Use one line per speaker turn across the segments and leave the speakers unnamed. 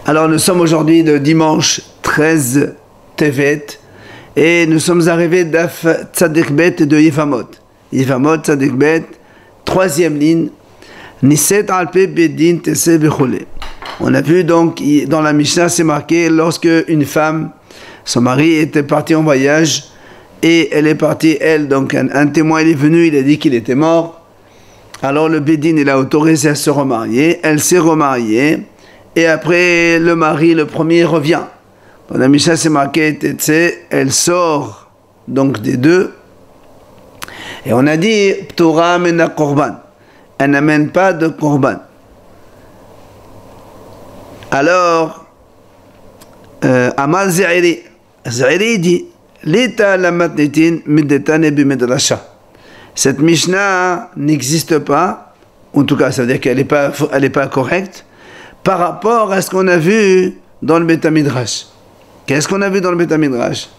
Alors nous sommes aujourd'hui le dimanche 13 Tevet et nous sommes arrivés d'Af Tzadikbet de Yifamot. Yifamot Tzadikbet, troisième ligne. Niset alpe bedin tese bechole. On a vu donc dans la Mishnah, c'est marqué lorsque une femme, son mari était parti en voyage et elle est partie, elle, donc un témoin il est venu, il a dit qu'il était mort. Alors le bedin il a autorisé à se remarier, elle s'est remariée. Et après, le mari, le premier, revient. Dans la Mishnah, c'est marqué, elle sort donc des deux. Et on a dit, Ptora mena korban. Elle n'amène pas de korban. Alors, Amal Zahiri. Zahiri dit, L'État la matnetin midetane bimedrasha. Cette Mishnah n'existe pas. En tout cas, ça veut dire qu'elle n'est pas correcte. Par rapport à ce qu'on a vu dans le Beth Midrash. Qu'est-ce qu'on a vu dans le Beth Midrash?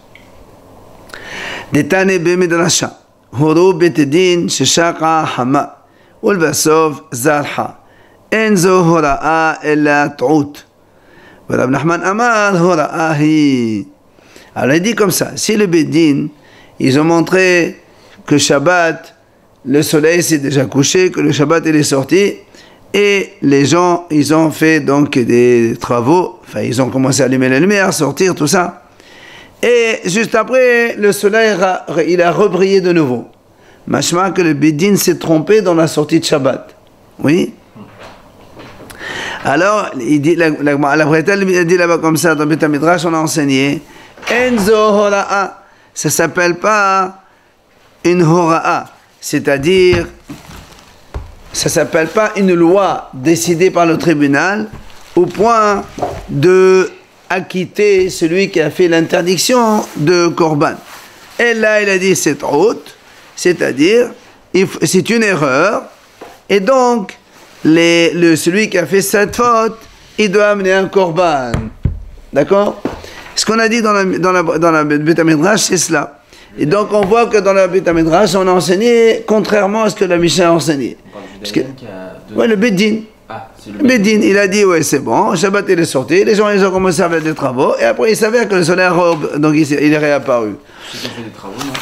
Detane b'midrasha, horo betedin sheshaqa hama, ulbasov zarha, enzo hora'a ella t'out. Rav Nachman amar hora'ahi. Alors il dit comme ça, si le Bedin, ils ont montré que Shabbat, le soleil s'est déjà couché, que le Shabbat il est sorti, et les gens, ils ont fait donc des travaux, enfin ils ont commencé à allumer la lumière, sortir, tout ça. Et juste après, le soleil, il a rebrillé de nouveau. Machma que le Bedin s'est trompé dans la sortie de Shabbat. Oui. Alors, il dit, la Bretel, il dit là-bas comme ça, dans Beth Midrash, on a enseigné, Enzo Hora'a, ça ne s'appelle pas une Hora'a, c'est-à-dire, ça ne s'appelle pas une loi décidée par le tribunal au point de acquitter celui qui a fait l'interdiction de Korban. Et là, il a dit c'est haute, c'est-à-dire c'est une erreur, et donc celui qui a fait cette faute, il doit amener un Korban. D'accord? Ce qu'on a dit dans la Beth Midrash, c'est cela. Et donc on voit que dans la Beth Midrash, on a enseigné contrairement à ce que la Mishnah a enseigné. Parce que, ouais, le Bedin. Ah, le Bedin, il a dit, ouais, c'est bon, Shabbat il est sorti, les gens ils ont commencé à faire des travaux, et après il s'avère que le soleil robe, donc il est réapparu.
Ceux qui ont fait des travaux, non?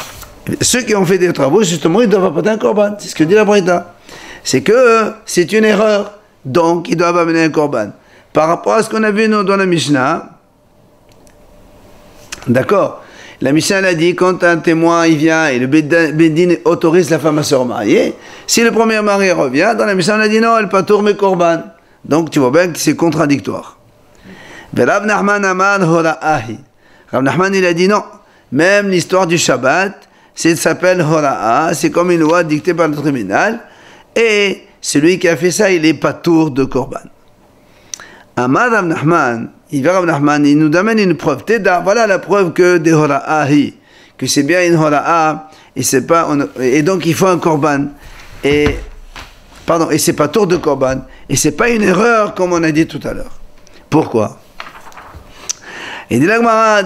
Ceux qui ont fait des travaux, justement, ils doivent apporter un korban. C'est ce que dit la Brita. C'est que c'est une erreur, donc ils doivent amener un korban. Par rapport à ce qu'on a vu dans la Mishnah, d'accord, la Mishnah a dit, quand un témoin il vient et le Bedin autorise la femme à se remarier, si le premier mari revient, dans la Mishnah on a dit non, elle patour mes korban. Donc tu vois bien que c'est contradictoire. Rav Nachman amad hora'ahi. Rav Nachman il a dit non, même l'histoire du Shabbat, ça s'appelle hora'a, c'est comme une loi dictée par le tribunal, et celui qui a fait ça, il est patour de korban. Amad Rav Nachman, il nous amène une preuve. Voilà la preuve que des hora'ahi, que c'est bien une hora'a, et donc il faut un korban. Et c'est pas tour de korban. Et c'est pas une erreur comme on a dit tout à l'heure. Pourquoi? Il dit la Gemara,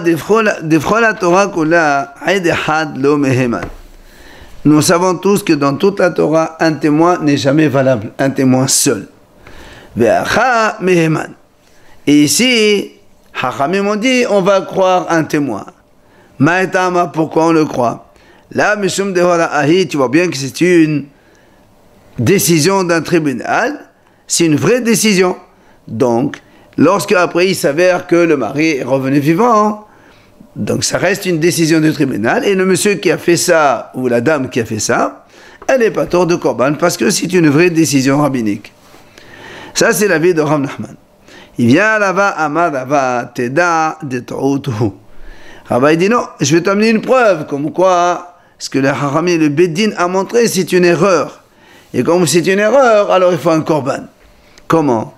la Torah kula, had lo meheman. Nous savons tous que dans toute la Torah, un témoin n'est jamais valable, un témoin seul. Ve'acha meheman. Et ici, Hachamim ont dit, on va croire un témoin. Ma'etama, pourquoi on le croit? Là, Mishum de Hora'ahi, tu vois bien que c'est une décision d'un tribunal, c'est une vraie décision. Donc, lorsque après il s'avère que le mari est revenu vivant, donc ça reste une décision du tribunal, et le monsieur qui a fait ça, ou la dame qui a fait ça, elle n'est pas tort de korban, parce que c'est une vraie décision rabbinique. Ça, c'est l'avis de Rav Nachman. Il vient là-bas, Amar Rava, Teda de Ta'utuhu. Rava, il dit non, je vais t'amener une preuve, comme quoi ce que le Harami, le Bedin a montré, c'est une erreur. Et comme c'est une erreur, alors il faut un korban. Comment?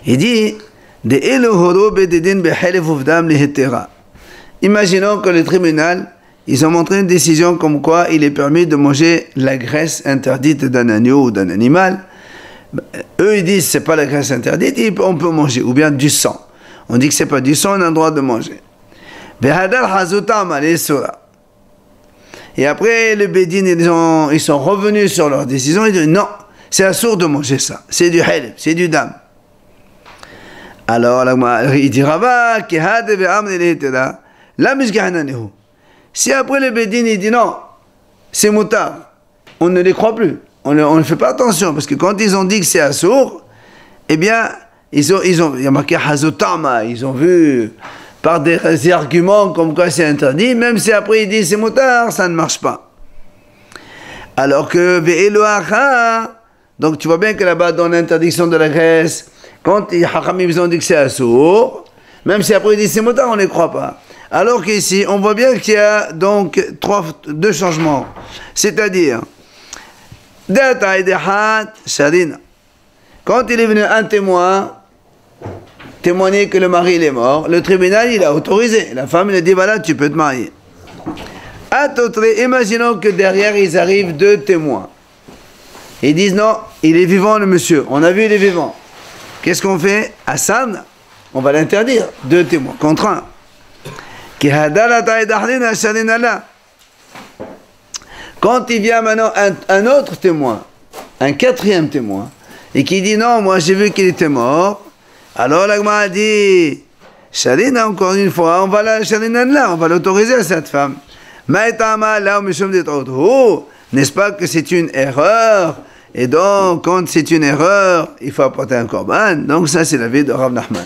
Il dit, de Elohoro Bededin Behelef Uvdam Lehetera. Imaginons que le tribunal, ils ont montré une décision comme quoi il est permis de manger la graisse interdite d'un agneau ou d'un animal. Eux, ils disent que ce n'est pas la graisse interdite, on peut manger, ou bien du sang. On dit que ce n'est pas du sang, on a le droit de manger. Et après, le Bedin, ils sont revenus sur leur décision, ils disent non, c'est assourd de manger ça, c'est du halb, c'est du dam. Alors, il dit Rava, si après le Bédine, il dit non, c'est moutard, on ne les croit plus. On ne fait pas attention, parce que quand ils ont dit que c'est assour, eh bien, il y a marqué Hazotama, ils ont vu par des arguments comme quoi c'est interdit, même si après ils disent c'est moutard, ça ne marche pas. Alors que Ve'eloacha, donc tu vois bien que là-bas, dans l'interdiction de la graisse, quand les Hachamim ont dit que c'est assour, même si après ils disent c'est moutard, on ne les croit pas. Alors qu'ici, on voit bien qu'il y a donc deux changements. C'est-à-dire, quand il est venu un témoin, témoigner que le mari il est mort, le tribunal il a autorisé. La femme il a dit voilà, tu peux te marier. Imaginons que derrière ils arrivent deux témoins. Ils disent non, il est vivant le monsieur, on a vu il est vivant. Qu'est-ce qu'on fait? Hassan, on va l'interdire. Deux témoins contre un. Quand il vient maintenant un autre témoin, un quatrième témoin, et qui dit non, moi j'ai vu qu'il était mort, alors l'agma a dit Shalina, encore une fois, on va l'autoriser à cette femme. N'est-ce pas que c'est une erreur? Et donc, quand c'est une erreur, il faut apporter un korban. Donc ça, c'est l'avis de Rav Nachman.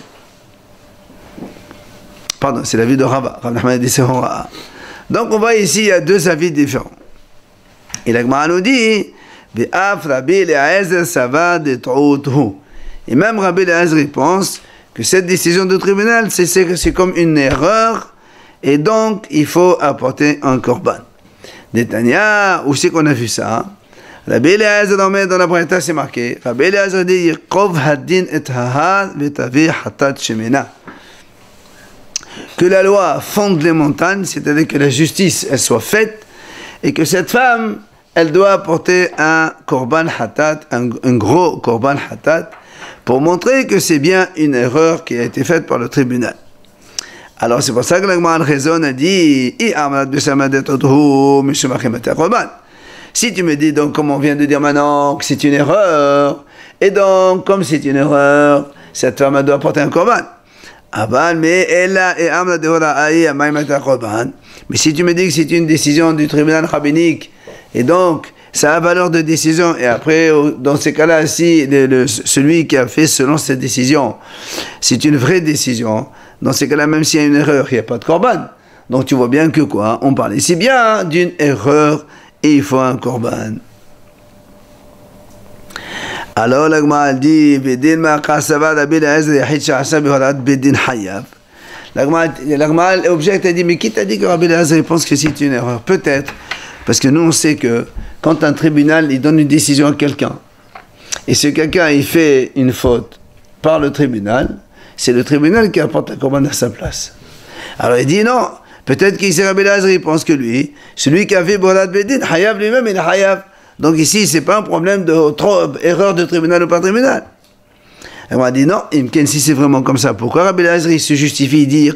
Pardon, c'est l'avis de Rava. Rav Nachman a dit c'est Hora. Donc on voit ici, il y a deux avis différents. Et l'agma nous dit et même Rabbi Eliezer pense que cette décision du tribunal, c'est comme une erreur, et donc il faut apporter un korban. Détania, où c'est qu'on a vu ça? Rabbi Eliezer dans la Braïta, c'est marqué. Rabbi Eliezer dit Yikov hadin et hahad vetavi hatat shemena. Que la loi fonde les montagnes, c'est-à-dire que la justice elle soit faite, et que cette femme elle doit apporter un korban hatat, un gros korban hatat, pour montrer que c'est bien une erreur qui a été faite par le tribunal. Alors c'est pour ça que l'Agma raisonne a dit si tu me dis donc comme on vient de dire maintenant que c'est une erreur, et donc comme c'est une erreur, cette femme doit apporter un korban. Mais si tu me dis que c'est une décision du tribunal rabbinique, et donc ça a valeur de décision, et après dans ces cas-là, si celui qui a fait selon cette décision, c'est une vraie décision, dans ces cas-là, même s'il y a une erreur, il n'y a pas de korban. Donc tu vois bien que quoi? On parle ici bien d'une erreur, et il faut un korban. Alors l'agma dit l'agma objecte a dit mais qui t'a dit que Rabbi Eliezer pense que c'est une erreur? Peut-être parce que nous on sait que quand un tribunal il donne une décision à quelqu'un et ce quelqu'un il fait une faute par le tribunal, c'est le tribunal qui apporte la korban à sa place. Alors il dit non, peut-être qu'il sait Rabbi Eliezer il pense que lui, celui qui a fait Borat Bedin, Hayav lui-même il est Hayav. Donc ici, c'est pas un problème erreur de tribunal ou pas tribunal. Elle m'a dit non, si c'est vraiment comme ça, pourquoi Rabbi Eliezer se justifie, il dit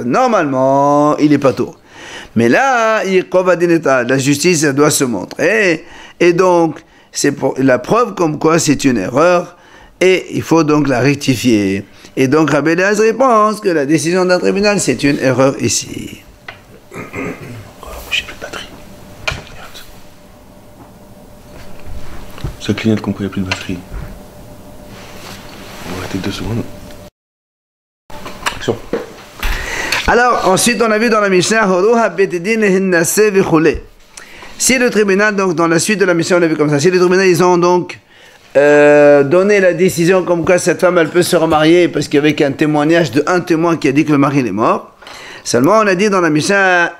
normalement, il est pas tout. Mais là, la justice elle doit se montrer. Et donc, c'est pour la preuve comme quoi c'est une erreur, et il faut donc la rectifier. Et donc Rabbi Eliezer pense que la décision d'un tribunal, c'est une erreur ici.
J'ai plus de batterie. Ça clignote comme quoi il n'y a plus de batterie. On va arrêter 2 secondes. Action.
Alors, ensuite, on a vu dans la Mishnah, si le tribunal, donc dans la suite de la Mishnah, on a vu comme ça, si le tribunal, ils ont donc donné la décision comme quoi cette femme, elle peut se remarier, parce qu'il y avait un témoignage de un témoin qui a dit que le mari est mort, seulement on a dit dans la Mishnah,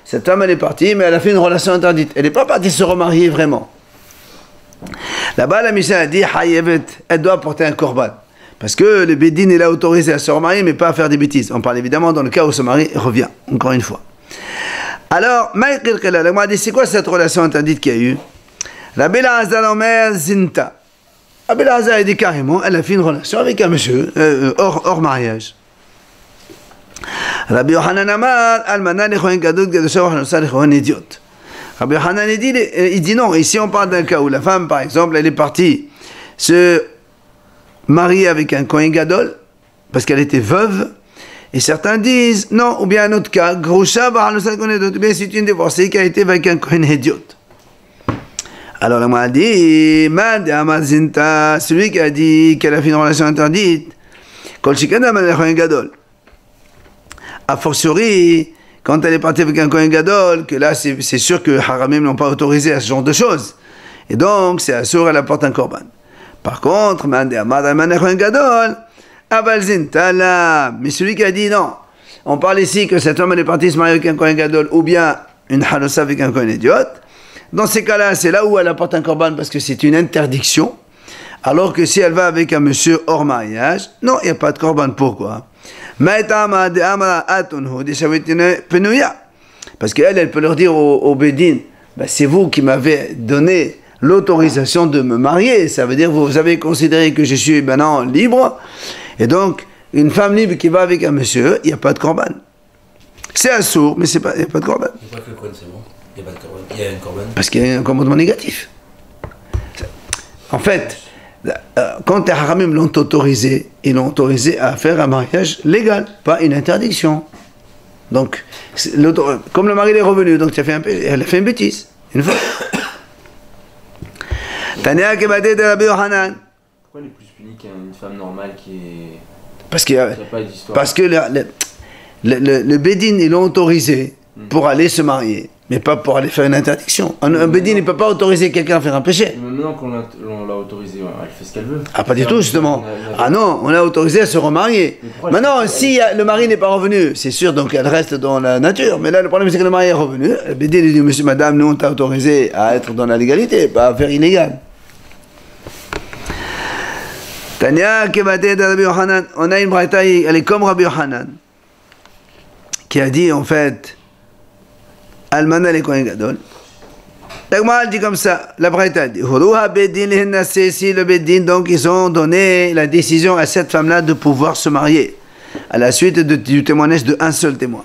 cette femme, elle est partie, mais elle a fait une relation interdite. Elle n'est pas partie se remarier vraiment. Là-bas, la Mishnah a dit, elle doit apporter un korban. Parce que le Bédine, il a autorisé à se remarier, mais pas à faire des bêtises. On parle évidemment dans le cas où ce mari revient, encore une fois. Alors, la dit, c'est quoi cette relation interdite qu'il y a eu? Rabbi Eliezer Omer Zinta. Rabbi Eliezer a dit carrément, elle a fait une relation avec un monsieur, hors mariage. Rabbi Yochanan Amar, Almana lechohen gadol gadosha v'chanosa lechohen idiot. Rabbi Yochanan il dit non, ici on parle d'un cas où la femme, par exemple, elle est partie se mariée avec un Kohen Gadol, parce qu'elle était veuve, et certains disent, non, ou bien un autre cas, Grusha Ba'alusal Kohen Hediot, ou bien c'est une divorcée qui a été avec un Kohen Hediot. Alors la m'a dit, Mad Amazinta, celui qui a dit qu'elle a fait une relation interdite, Kol Shikana Man Kohen Gadol. A fortiori, quand elle est partie avec un Kohen Gadol, que là c'est sûr que Haramim n'ont pas autorisé à ce genre de choses. Et donc, c'est sûr, elle apporte un korban. Par contre, mais celui qui a dit non, on parle ici que cet homme est parti se marier avec un Kohen Gadol ou bien une halossa avec un Kohen Hediot. Dans ces cas-là, c'est là où elle apporte un korban parce que c'est une interdiction. Alors que si elle va avec un monsieur hors mariage, non, il n'y a pas de korban. Pourquoi? Parce qu'elle, elle peut leur dire au Bédine, ben, c'est vous qui m'avez donné l'autorisation de me marier, ça veut dire vous avez considéré que je suis maintenant libre, et donc une femme libre qui va avec un monsieur, il n'y a pas de korban. C'est assourd, mais il n'y a pas de korban.
Pourquoi que le Kohen c'est bon? Il n'y a pas de korban. Il y a un korban.
Parce qu'il y a un commandement négatif. En fait, quand les haramim l'ont autorisé, ils l'ont autorisé à faire un mariage légal, pas une interdiction. Donc, comme le mari est revenu, donc elle a fait une bêtise, une fois. Tania Kebade de Rabbi Yohanan.
Pourquoi elle est plus punie qu'une femme normale qui est.
Parce que le Bédine, ils l'ont autorisé pour aller se marier, mais pas pour aller faire une interdiction. Un Bédine ne peut pas autoriser quelqu'un à faire un péché.
Maintenant qu'on l'a autorisé, elle fait ce qu'elle veut.
Ah, pas du tout, justement. Ah non, on l'a autorisé à se remarier. Maintenant, si le mari n'est pas revenu, c'est sûr, donc elle reste dans la nature. Mais là, le problème, c'est que le mari est revenu. Le Bédine dit, monsieur, madame, nous, on t'a autorisé à être dans la légalité, pas à faire illégal. Tania Kebate de Rabbi Yohanan, on a une braïta, elle est comme Rabbi Yohanan, qui a dit en fait, Almana le Kohen Gadol. La Gemara dit comme ça, la braïta dit, Huruha Bedin lehenase, si le Bedin, donc ils ont donné la décision à cette femme-là de pouvoir se marier, à la suite du témoignage d'un seul témoin.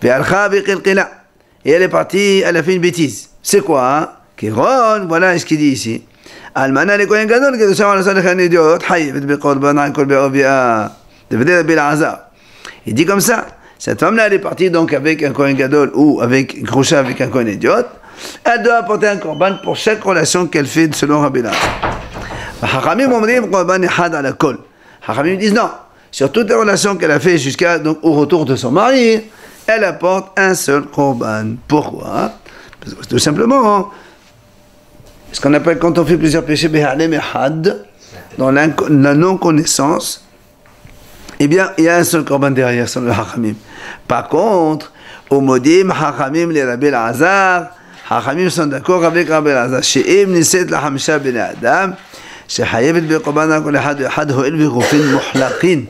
Et elle est partie, elle a fait une bêtise. C'est quoi, hein? Kéron, voilà ce qu'il dit ici. Almana le Kohen Gadol, que nous avons le Kohen Hediot, Haïvet Bekorban, Kol Be'obia, de Belazar. Il dit comme ça, cette femme-là, elle est partie donc avec un Kohen Gadol ou avec Grusha avec un Kohen Hediot, elle doit apporter un korban pour chaque relation qu'elle fait selon Rabbi Elazar. Hachamim omrim korban echad ala kol. Hachamim disent non, sur toutes les relations qu'elle a fait jusqu'à donc au retour de son mari, elle apporte un seul korban. Pourquoi? Parce que tout simplement, ce qu'on appelle quand on fait plusieurs péchés, dans la non-connaissance, eh bien, il y a un seul korban derrière, sur le hachamim. Par contre, au modim, hachamim, les Rabbi Elazar, hachamim sont d'accord avec Rabbi Elazar. She'im niset la hamisha ben adam, she'hayevet be'korban kol echad ve'echad ho'el ve'gufin muhlaqin.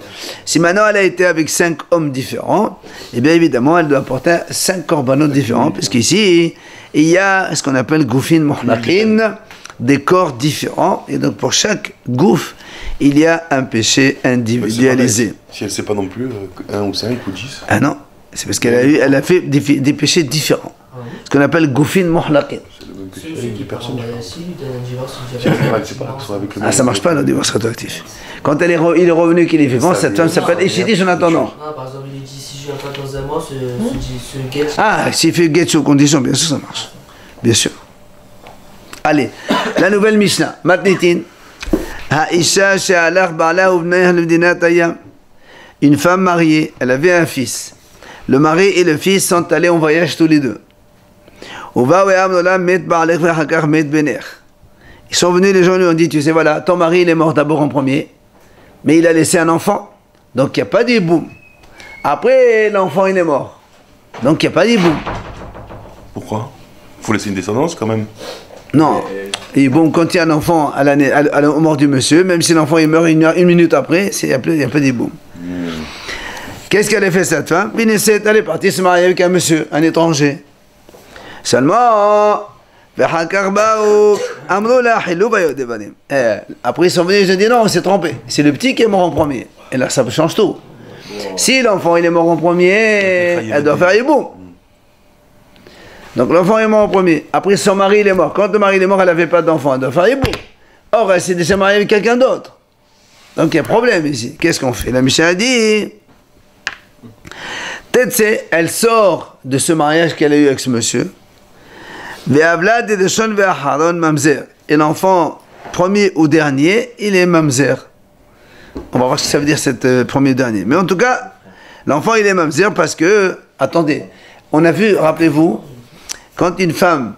Si maintenant elle a été avec 5 hommes différents, eh bien évidemment, elle doit apporter 5 korbanot différents, puisqu'ici, il y a ce qu'on appelle gufin muhlaqin, des corps différents, et donc pour chaque gouffre, il y a un péché individualisé.
Si elle ne sait pas non plus, 1 ou 5 ou 10.
Ah non, c'est parce qu'elle a fait des péchés différents. Ce qu'on appelle gufin muhlaqin.
C'est le même péché avec des personnes.
Ah, ça marche pas le divorce rétroactif. Quand il est revenu qu'il est vivant, cette femme s'appelle Eshitish en attendant.
Ah, par exemple, il dit si je viens pas dans un mois, ce guet.
Ah, s'il fait guet sous condition, bien sûr, ça marche. Bien sûr. Allez, la nouvelle Mishnah. Matnitin. Ha'isha she'alach ba'ala u'bneiha l'medinat hayam. Une femme mariée, elle avait un fils. Le mari et le fils sont allés en voyage tous les deux. Ils sont venus, les gens lui ont dit, tu sais, voilà, ton mari il est mort d'abord en premier, mais il a laissé un enfant, donc il n'y a pas d'hiboum. Après, l'enfant il est mort, donc il n'y a pas d'hiboum.
Pourquoi? Il faut laisser une descendance quand même.
Non, et bon, quand il y a un enfant à la mort du monsieur, même si l'enfant il meurt une minute après, il n'y a pas d'hiboum. Qu'est-ce qu'elle a fait cette femme? Elle est partie se marier avec un monsieur, un étranger. Seulement, après ils sont venus, ils ont dit non, on s'est trompé. C'est le petit qui est mort en premier. Et là, ça change tout. Si l'enfant il est mort en premier, elle doit faire hiboum. Donc l'enfant est mort en premier. Après son mari il est mort. Quand le mari il est mort, elle n'avait pas d'enfant. Elle doit faire hiboum. Or, elle s'est déjà mariée avec quelqu'un d'autre. Donc il y a problème ici. Qu'est-ce qu'on fait? La Mishnah a dit, Tetse, elle sort de ce mariage qu'elle a eu avec ce monsieur. Et l'enfant, premier ou dernier, il est mamzer. On va voir ce que ça veut dire, cette premier ou dernier. Mais en tout cas, l'enfant, il est mamzer parce que, attendez, on a vu, rappelez-vous, quand une femme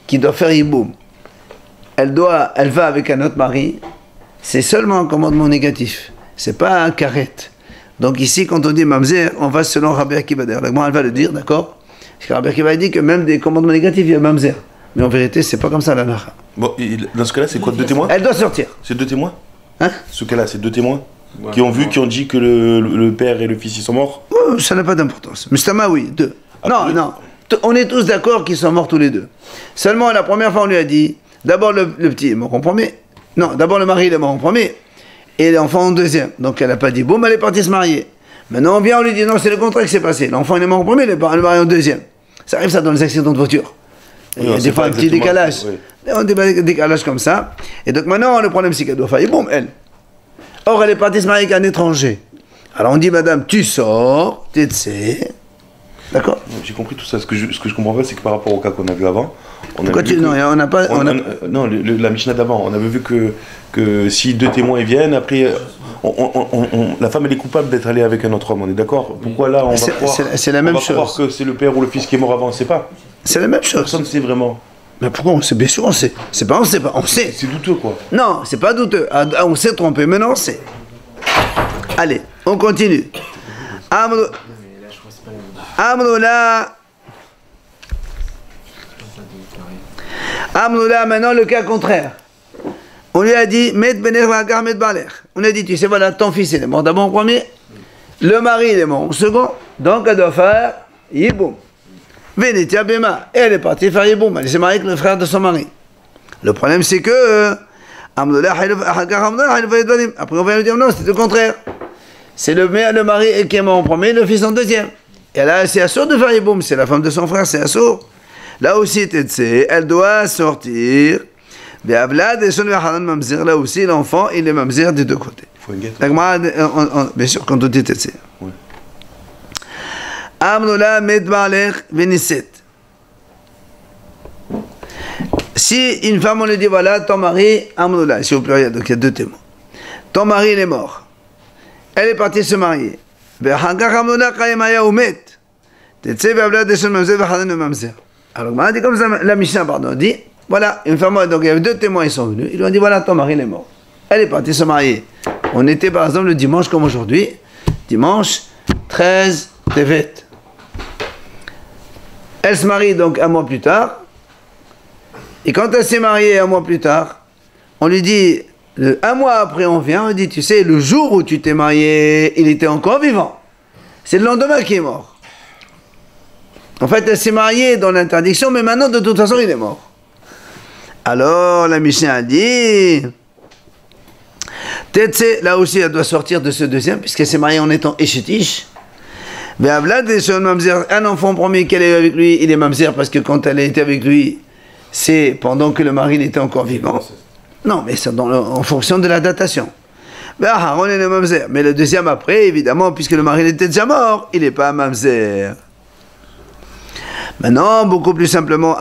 qui doit faire yiboum, elle va avec un autre mari, c'est seulement un commandement négatif. C'est pas un karet. Donc ici, quand on dit mamzer, on va selon Rabbi Akiva. D'ailleurs, elle va le dire, d'accord? Parce que Rabbi Akiva dit que même des commandements négatifs, il y a mamzer. Mais en vérité, c'est pas comme ça la nara.
Bon, dans ce cas-là, c'est quoi, 2 témoins?
Elle doit sortir.
C'est 2 témoins?
Hein?
Ce cas-là, c'est 2 témoins
Ouais,
qui ont vu, qui ont dit que le père et le fils, ils sont morts?
Oh, ça n'a pas d'importance. Mustama, oui, 2.
Après,
Non. On est tous d'accord qu'ils sont morts tous les 2. Seulement, la première fois, on lui a dit, d'abord le petit est mort en premier. Non, d'abord le mari il est mort en premier. Et l'enfant en deuxième. Donc elle n'a pas dit, boum, elle est partie se marier. Maintenant, on vient, on lui dit, non, c'est le contraire qui s'est passé. L'enfant il est mort en premier, le mari en deuxième. Ça arrive ça dans les accidents de voiture. Il y a des fois un petit décalage.
Oui.
On a des décalages comme ça. Et donc maintenant, le problème c'est qu'elle doit faire, boum, elle. Or, elle est partie se marier avec un étranger. Alors on dit, madame, tu sors, tu sais. D'accord?
J'ai compris tout ça. Ce que je comprends pas, c'est que par rapport au cas qu'on a vu avant,
Non,
la Mishnah d'avant, on avait vu que si 2 témoins ils viennent, après, la femme elle est coupable d'être allée avec un autre homme, on est d'accord? Pourquoi là on va croire,
c'est la même chose.
Croire que c'est le père ou le fils qui est mort avant, on ne sait pas.
C'est la même chose.
Personne ne sait vraiment.
Mais pourquoi on sait? Bien sûr on sait. C'est pas on sait pas, on sait.
C'est douteux quoi.
Non, c'est pas douteux. Ah, on s'est trompé, mais non, on sait. Allez, on continue. Amroula, maintenant le cas contraire. On lui a dit, on a dit, tu sais, voilà, ton fils il est mort d'abord en premier, le mari il est mort en second, donc elle doit faire yiboum. Vénétia Bema, et elle est partie faire yiboum, elle s'est mariée avec le frère de son mari. Le problème c'est que, après on va lui dire, non, c'est le contraire. C'est le mari qui est mort en premier, le fils en deuxième. Et là, c'est assourd de faire yiboum, c'est la femme de son frère, c'est assourd. Là aussi, elle doit sortir. Là aussi, l'enfant, il est mamzer des 2 côtés.
Il faut une guette.
Bien sûr, quand on dit tetse. Amnoula medbalech veniset. Si une femme, on lui dit, voilà, ton mari, amnoula, ici au pluriel, donc il y a 2 témoins. Ton mari, il est mort. Elle est partie se marier. Alors, on a dit comme ça, la Mishnah, dit, voilà, une femme, donc il y avait 2 témoins, ils sont venus, ils lui ont dit, voilà, ton mari, il est mort. Elle est partie se marier. On était, par exemple, le dimanche, comme aujourd'hui, dimanche 13 Tevet. Elle se marie donc un mois plus tard, et quand elle s'est mariée un mois plus tard, on lui dit, un mois après, on vient, on dit, tu sais, le jour où tu t'es marié, il était encore vivant. C'est le lendemain qui est mort. En fait, elle s'est mariée dans l'interdiction, mais maintenant, de toute façon, il est mort. Alors, la Mishnah a dit, Tetse, là aussi, elle doit sortir de ce deuxième, puisqu'elle s'est mariée en étant échetiche. Un enfant premier qu'elle a eu avec lui, il est mamzer, parce que quand elle a été avec lui, c'est pendant que le mari était encore vivant. Non, mais c'est en fonction de la datation. Mais le deuxième après, évidemment, puisque le mari était déjà mort, il n'est pas mamzer. Maintenant, beaucoup plus simplement,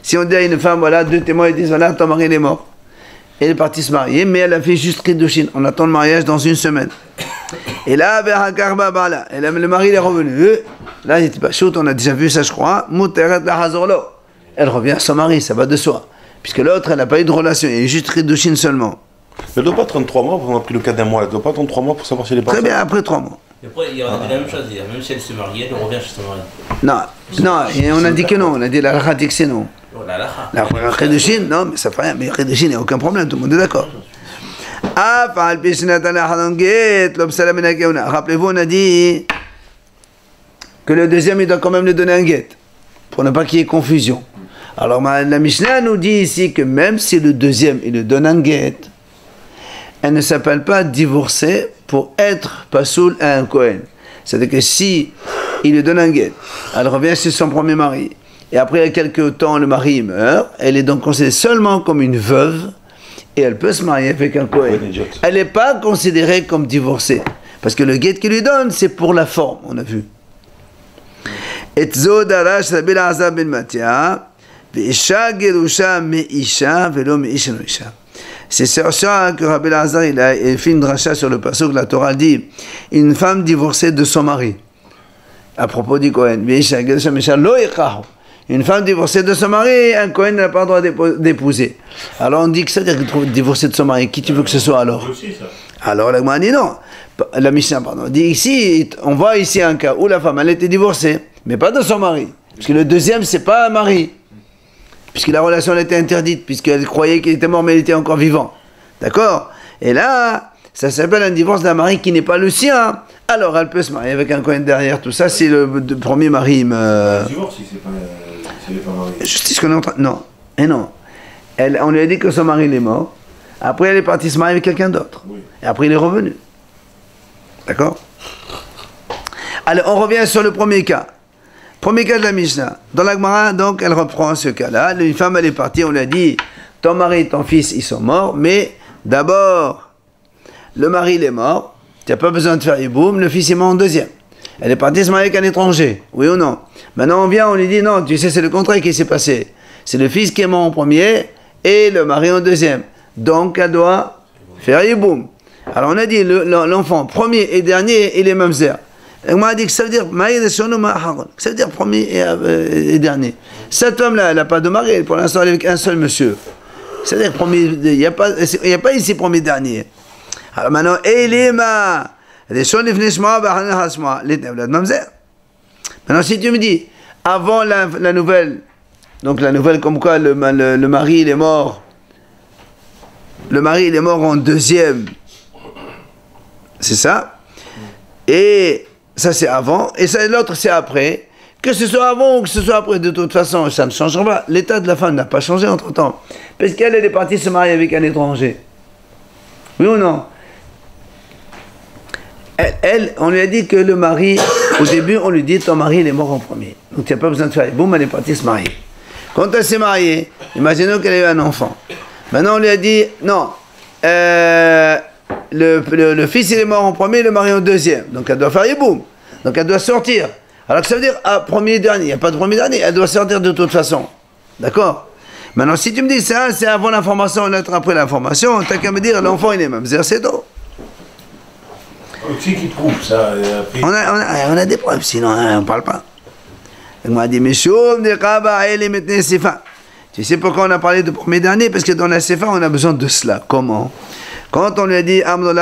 si on dit à une femme, voilà, 2 témoins, ils disent, voilà, ton mari il est mort. Elle est partie se marier, mais elle a fait juste Kiddushin. On attend le mariage dans 1 semaine. Et là, le mari est revenu. Là, il n'était pas chaud, on a déjà vu ça, je crois. Elle revient à son mari, ça va de soi. Puisque l'autre, elle n'a pas eu de relation, il y a eu juste Kiddushin seulement.
Elle ne doit pas attendre 3 mois, on a pris le cas d'1 mois, elle ne doit pas attendre 3 mois pour savoir si elle est partie.
Très bien, après 3 mois.
Et après, il y a la même chose, même si elle se marie, elle revient chez son mari.
Non, et on a dit que non, on a dit la halakha dit que c'est non. La Kiddushin, non, mais ça fait rien, mais Kiddushin, il n'y a aucun problème, tout le monde est d'accord. Rappelez-vous, on a dit que le deuxième, il doit quand même lui donner un guet, pour ne pas qu'il y ait confusion. Alors la Mishnah nous dit ici que même si le deuxième, il lui donne un guet, elle ne s'appelle pas divorcée pour être pasoul à un Kohen. C'est-à-dire que si il lui donne un guet, elle revient chez son premier mari, et après quelques temps le mari meurt, elle est donc considérée seulement comme une veuve, et elle peut se marier avec un Kohen. Elle n'est pas considérée comme divorcée. Parce que le guet qu'il lui donne, c'est pour la forme, on a vu. Et Zodarash Rabbi Elazar ben Matia, Ve'isha gerusha me'isha ve'lo me'isha no isha. C'est ça que Rabbi Elazar il a fait une dracha sur le passage que la Torah dit une femme divorcée de son mari. À propos du Kohen, Ve'isha gerusha me'isha lo yikahu. Une femme divorcée de son mari, un Kohen n'a pas le droit d'épouser. Alors on dit que ça veut dire divorcée de son mari. Qui tu veux que ce soit alors? Alors la Gemara dit non. La Mishnah, pardon, dit ici, on voit ici un cas où la femme, elle était divorcée, mais pas de son mari. Parce que le deuxième, c'est pas un mari. Puisque la relation elle était interdite, puisqu'elle croyait qu'il était mort, mais il était encore vivant. D'accord? Et là, ça s'appelle un divorce d'un mari qui n'est pas le sien. Alors elle peut se marier avec un Kohen derrière. Tout ça, c'est le premier mari.
Un divorce, si c'est pas marié.
Justice qu'on est en train. Non. Et non. On lui a dit que son mari il est mort. Après, elle est partie se marier avec quelqu'un d'autre. Oui. Et après, il est revenu. D'accord? Alors, on revient sur le premier cas. Premier cas de la Mishnah. Dans la Gemara, donc, elle reprend ce cas-là. Une femme, elle est partie, on lui a dit, ton mari et ton fils, ils sont morts, mais d'abord, le mari, il est mort. Tu n'as pas besoin de faire hiboum, le fils est mort en deuxième. Elle est partie se marier avec un étranger, oui ou non? Maintenant, on vient, on lui dit, non, tu sais, c'est le contraire qui s'est passé. C'est le fils qui est mort en premier et le mari en deuxième. Donc, elle doit faire hiboum. Alors, on a dit, l'enfant premier et dernier, il est mamzer. On m'a dit que ça veut dire, ça veut dire premier et dernier. Cette femme-là, elle n'a pas de mari, pour l'instant, elle est avec un seul monsieur. C'est-à-dire, il n'y a pas ici premier dernier. Alors maintenant, Elima, maintenant, si tu me dis, avant la nouvelle, donc la nouvelle comme quoi le mari il est mort, le mari il est mort en deuxième, c'est ça, et ça c'est avant, et ça l'autre c'est après, que ce soit avant ou que ce soit après, de toute façon ça ne changera pas, l'état de la femme n'a pas changé entre temps, parce qu'elle est partie se marier avec un étranger, oui ou non? Elle, on lui a dit que le mari, au début, on lui dit ton mari il est mort en premier. Donc tu n'as pas besoin de faire. Boum, elle est partie se marier. Quand elle s'est mariée, imaginons qu'elle a eu un enfant. Maintenant on lui a dit non, le fils il est mort en premier, le mari en deuxième. Donc elle doit faire boum. Donc elle doit sortir. Alors que ça veut dire premier dernier. Il n'y a pas de premier dernier. Elle doit sortir de toute façon. D'accord? Maintenant si tu me dis ça, c'est avant l'information, l'autre après l'information, t'as qu'à me dire l'enfant il est même. C'est tout.
Qui trouve ça après...
on a des preuves, sinon on ne parle pas. Il m'a dit, tu sais pourquoi on a parlé de premier dernier? Parce que dans la Sefa, on a besoin de cela. Comment? Quand on lui a dit, quand on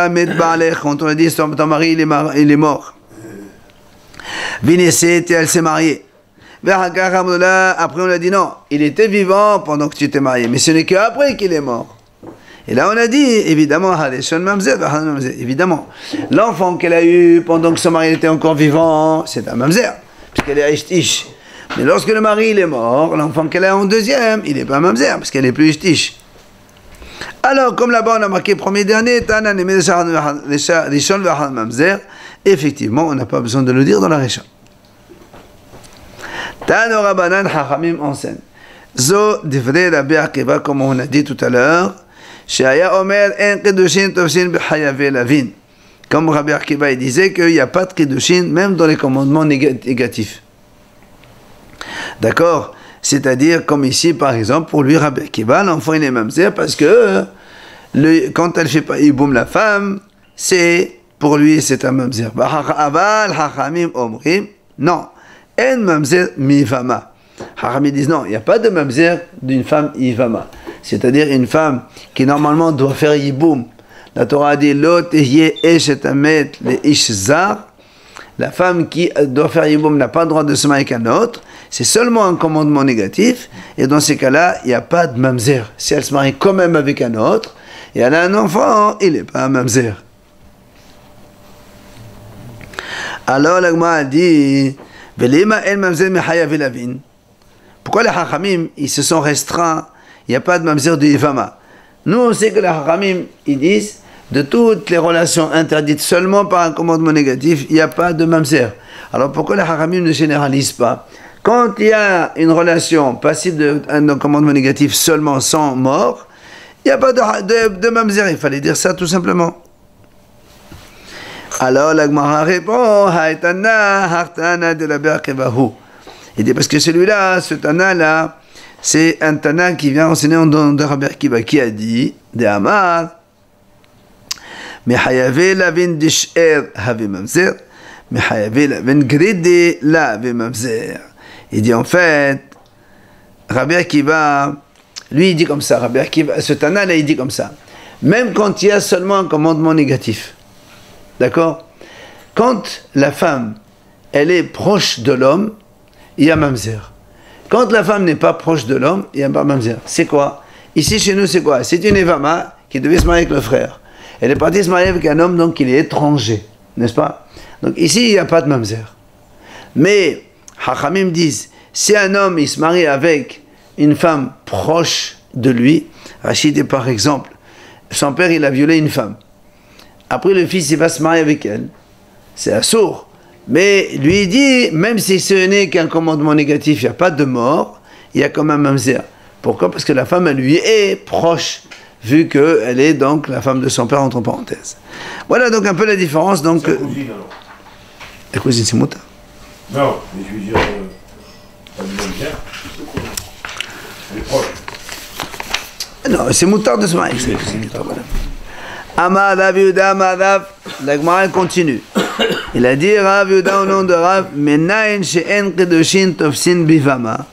lui a dit, ton mari il est mort. Vinessé, elle s'est mariée. Après on a dit, non, il était vivant pendant que tu t'es marié, mais ce n'est qu'après qu'il est mort. Et là, on a dit, évidemment, évidemment, l'enfant qu'elle a eu pendant que son mari était encore vivant, c'est un mamzer, puisqu'elle est ishtish. Mais lorsque le mari il est mort, l'enfant qu'elle a en deuxième, il n'est pas mamzer, parce qu'elle est plus ishtish. Alors, comme là-bas, on a marqué premier dernier, effectivement, on n'a pas besoin de le dire dans la Récha. Tano Rabbanan Chachamim enseigne. Zo divrei Rabbi Akiva, comme on a dit tout à l'heure, comme Rabbi Akiva il disait qu'il n'y a pas de Kiddushin même dans les commandements négatifs. D'accord? C'est-à-dire comme ici par exemple pour lui Rabbi Akiva l'enfant il est mamzer parce que quand elle ne fait pas iboum la femme c'est pour lui c'est un mamzer. Non, en mamzer mivama. Haramim disent non, il n'y a pas de mamzer d'une femme ivama. C'est-à-dire une femme qui normalement doit faire yiboum. La Torah a dit la femme qui doit faire yiboum n'a pas le droit de se marier avec un autre. C'est seulement un commandement négatif. Et dans ces cas-là, il n'y a pas de mamzer. Si elle se marie quand même avec un autre, et elle a un enfant, il n'est pas un mamzer. Alors la Gemara a dit pourquoi les Chachamim ils se sont restreints? Il n'y a pas de mamzer de Yivama. Nous, on sait que les Haramim, ils disent, de toutes les relations interdites seulement par un commandement négatif, il n'y a pas de mamzer. Alors pourquoi les Haramim ne généralisent pas? Quand il y a une relation passive d'un commandement négatif seulement sans mort, Il n'y a pas de mamzer, il fallait dire ça tout simplement. Alors la Gemara répond, Haïtana, Hartana de la Berkevahu. Il dit parce que celui-là, ce Tana-là, c'est un Tana qui vient enseigner dans Rabbi Akiva, qui a dit, de Amar, mais Hayave la vin disher have mamzer, mais Hayave la vin gride la have mamzer. Il dit en fait, Rabbi Akiva, lui il dit comme ça, Rabbi Akiva, ce Tana-là il dit comme ça, même quand il y a seulement un commandement négatif, d'accord? Quand la femme, elle est proche de l'homme, il y a mamzer. Quand la femme n'est pas proche de l'homme, il n'y a pas mamzer. C'est quoi? Ici, chez nous, c'est quoi? C'est une Evama qui devait se marier avec le frère. Elle est partie se marier avec un homme, donc il est étranger. N'est-ce pas? Donc ici, il n'y a pas de mamzer. Mais, Hachamim disent, si un homme, il se marie avec une femme proche de lui, Rachid est par exemple, son père, il a violé une femme. Après, le fils, il va se marier avec elle. C'est assourd. Mais lui il dit, même si ce n'est qu'un commandement négatif, il n'y a pas de mort, il y a quand même mamzer. Pourquoi? Parce que la femme, elle lui est proche, vu qu'elle est donc la femme de son père, entre parenthèses. Voilà donc un peu la différence. Donc,
Sa cousine alors.
la cousine, c'est mouta.
Non, mais je veux dire, pas du même bien. Elle est proche.
Non, c'est moutard de se marier. Amar Rav Yehuda, Amar Rav, la Gemara continue. Il a dit Rav Yehuda au nom de Rav, Menaïn she'en kedushin tofsin bivama,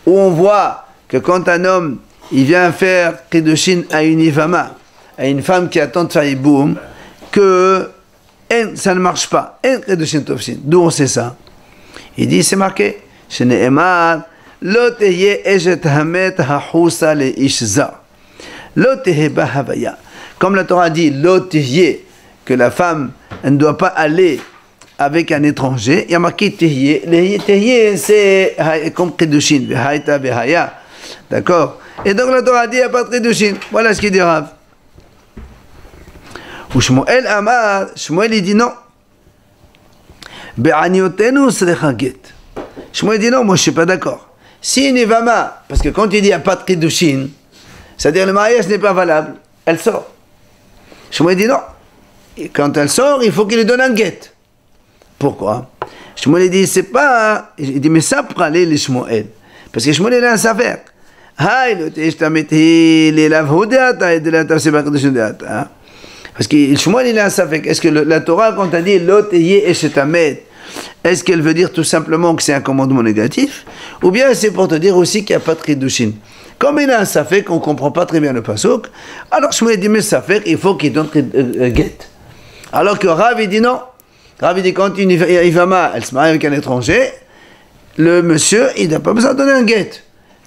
où on voit que quand un homme il vient faire kedushin à une ivama, à une femme qui attend de faire yiboum, que ça ne marche pas. En kedushin tofsin. D'où on sait ça? Il dit c'est marqué. Shene'emar lo tehye eshet hamet ha'husa le'ish zar. Lo tehye bahavaya. Comme la Torah dit, l'otihye, que la femme elle ne doit pas aller avec un étranger, il y a marqué tehye. Le tehye, c'est comme kedushin, vehaita, vehaya. D'accord? Et donc la Torah dit, il n'y a pas de kedushin. Voilà ce qu'il dit Rav. Ou Shmuel Amar, Shmuel il dit non. Be'aniotenu srecha get. Shmuel dit non, moi je ne suis pas d'accord. Si une Ivama, parce que quand il dit il n'y a pas de kedushin, c'est-à-dire le mariage n'est pas valable, elle sort. Shmuel dit non. Et quand elle sort, il faut qu'il lui donne un guet. Pourquoi? Shmuel dit, c'est pas. Il dit, mais ça pour aller les Shmuel. Parce que Shmuel il a un safer. Parce que Shmuel il a un safer. Est-ce que la Torah, quand elle dit l'oteye et shetamet, est-ce qu'elle veut dire tout simplement que c'est un commandement négatif? Ou bien c'est pour te dire aussi qu'il n'y a pas de kedushin? Comme il a un safek, on ne comprend pas très bien le pasuk, alors Shmuel dit, mais safek, il faut qu'il donne guet. Alors que Rav, il dit non. Rav, il dit, quand une Ivama, elle se marie avec un étranger, le monsieur, il n'a pas besoin de donner un guet.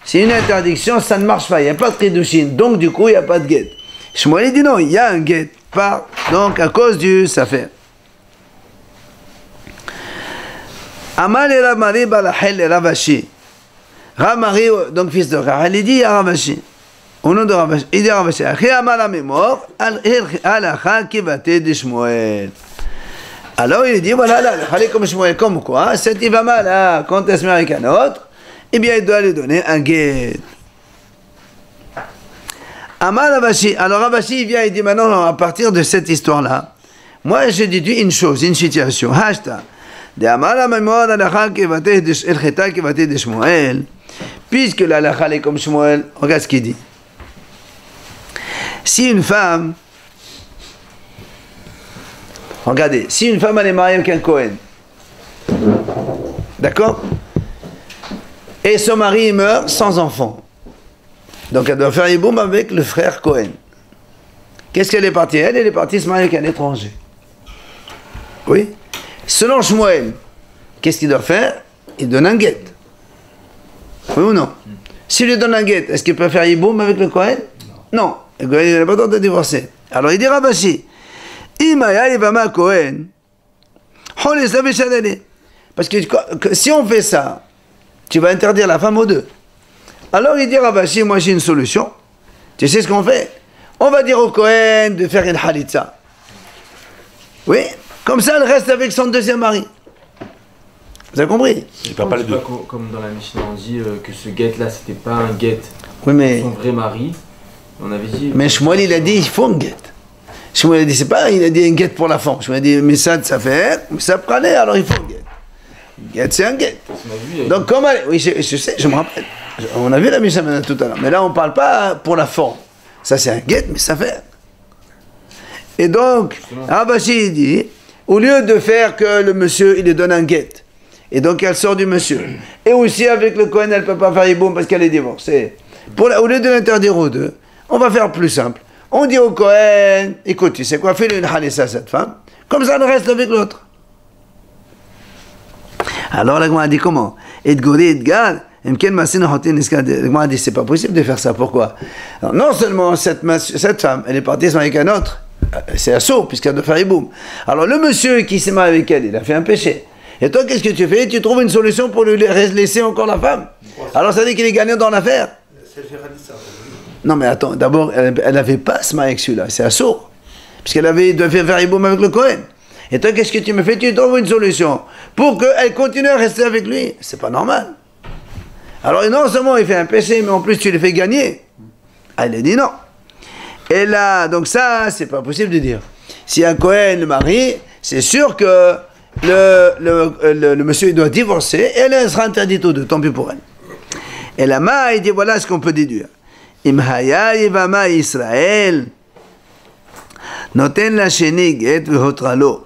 C'est une interdiction, ça ne marche pas, il n'y a pas de kedushin, donc du coup, il n'y a pas de guet. Shmuel, il dit non, il y a un guet, donc à cause du safek. Amal et Ramari balahel et Ravashi. Ramari, donc fils de Rachel, il dit à Ravashi, au nom de Ravashi, il dit à Ravashi, Achi Amar la mémoire, al-Acha kivate de Shmuel. Alors il dit, voilà, là, comme Shmuel, comme quoi, cette Ivama là, quand elle se met avec un autre, eh bien il doit lui donner un guet. Amar Ravashi, alors Ravashi il vient et dit, maintenant, à partir de cette histoire-là, moi j'ai déduit une chose, une situation, hashtag. De Amar la mémoire, al-Acha kivate de Shmuel. Puisque la halakha est comme Shmuel, regarde ce qu'il dit. Si une femme, regardez, si une femme elle est mariée avec un Cohen, d'accord? Et son mari meurt sans enfant. Donc elle doit faire yiboum avec le frère Cohen. Qu'est-ce qu'elle est partie? Elle est partie se marier avec un étranger. Oui? Selon Shmuel, qu'est-ce qu'il doit faire? Il donne un guet. Oui ou non? S'il lui donne un guet, est-ce qu'il peut faire yiboum avec le Kohen? Non. Le Kohen n'a pas le droit de divorcer. Alors il dit Ravashi, Imaya Ivama Kohen, parce que si on fait ça, tu vas interdire la femme aux deux. Alors il dit Ravashi, moi j'ai une solution. Tu sais ce qu'on fait? On va dire au Kohen de faire une halitza. Oui? Comme ça, elle reste avec son deuxième mari. Vous avez compris?
Comme dans la Mishnah, on dit que ce guet-là, c'était pas un guet
oui, mais...
son vrai mari, On avait dit.
Mais Shmuel, il a dit, il faut un get. Shmuel a dit, c'est pas, il a dit un get pour la femme. Shmuel a dit, mais ça fait, mais ça pralait, alors il faut un get. Get, c'est un get. Donc, comme elle, oui, je sais, je me rappelle. On a vu la Mishnah tout à l'heure. Mais là, on parle pas pour la forme. Ça, c'est un get, mais ça fait. Et donc, Rabashi dit, au lieu de faire que le monsieur, il lui donne un get, et donc elle sort du monsieur, et aussi avec le Kohen, elle ne peut pas faire Yiboum parce qu'elle est divorcée, au lieu de l'interdire aux deux, on va faire plus simple. On dit au Kohen, écoute, tu sais quoi, fais-lui une halissa à cette femme, comme ça elle reste avec l'autre. Alors la Gemara dit comment? Et Gori et Gal, la Gemara dit c'est pas possible de faire ça, pourquoi? Alors, non seulement cette femme, elle est partie avec un autre, c'est assaut, puisqu'elle doit faire Yiboum. Alors le monsieur qui s'est marié avec elle, il a fait un péché. Et toi, qu'est-ce que tu fais? Tu trouves une solution pour lui laisser encore la femme. Alors ça dit qu'il est gagnant dans l'affaire. Non mais attends, d'abord, elle n'avait pas ce marié avec celui-là, c'est assaut. Puisqu'elle doit faire Yiboum avec le Kohen. Et toi, qu'est-ce que tu me fais? Tu trouves une solution pour qu'elle continue à rester avec lui. C'est pas normal. Alors non seulement il fait un péché, mais en plus tu le fais gagner. Elle a dit non. Et là, donc ça, c'est pas possible de dire. Si un Kohen le marie, c'est sûr que le monsieur il doit divorcer et elle sera interdite aux deux, tant pis pour elle. Et la ma, il dit voilà ce qu'on peut déduire. Imhaya yevama Israël noten la sheni get vehotralo.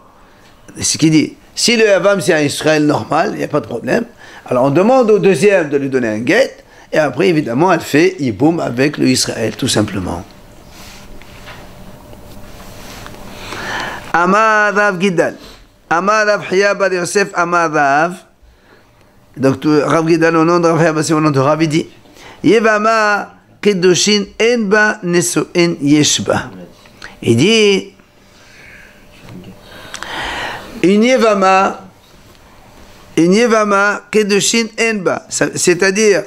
C'est ce qu'il dit. Si le yavam c'est un Israël normal, il n'y a pas de problème. Alors on demande au deuxième de lui donner un get et après évidemment elle fait Yiboum avec le Israël tout simplement. Amar Rav Gidal, Amar Rav Hiya bar Yosef, Amar Rav. Donc Rav Gidal au nom de Rav Hiya, c'est au nom de Rav, il dit Yevama Kedushin Enba Nesoen Yeshba. Il dit une Yevama Kedushin Enba, c'est-à-dire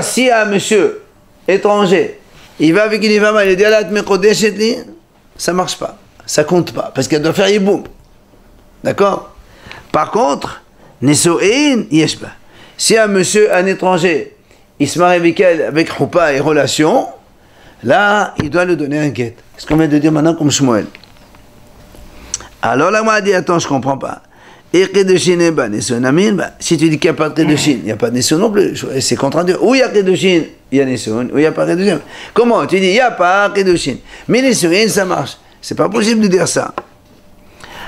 si un monsieur étranger il va avec une Yevama, il dit Allah te mekodeshet li, ça marche pas, ça compte pas, parce qu'elle doit faire Yiboum. D'accord? Par contre, Neso'in Yeshba. Si un monsieur, un étranger, il se marie avec elle, avec Choupa et relation, là, il doit lui donner un get. C'est ce qu'on vient de dire maintenant comme Shmuel. Alors là, moi, a dit, attends, je comprends pas. Et Kedushin et ba Neso'in Amin, si tu dis qu'il n'y a pas de Kedushin, il n'y a pas de Neso'in non plus, c'est contradictoire. Où il y a Kedushin, il y a Neso'in, où il n'y a pas Kedushin. Comment? Tu dis, il n'y a pas Kedushin. Mais Neso'in, ça marche. C'est pas possible de dire ça.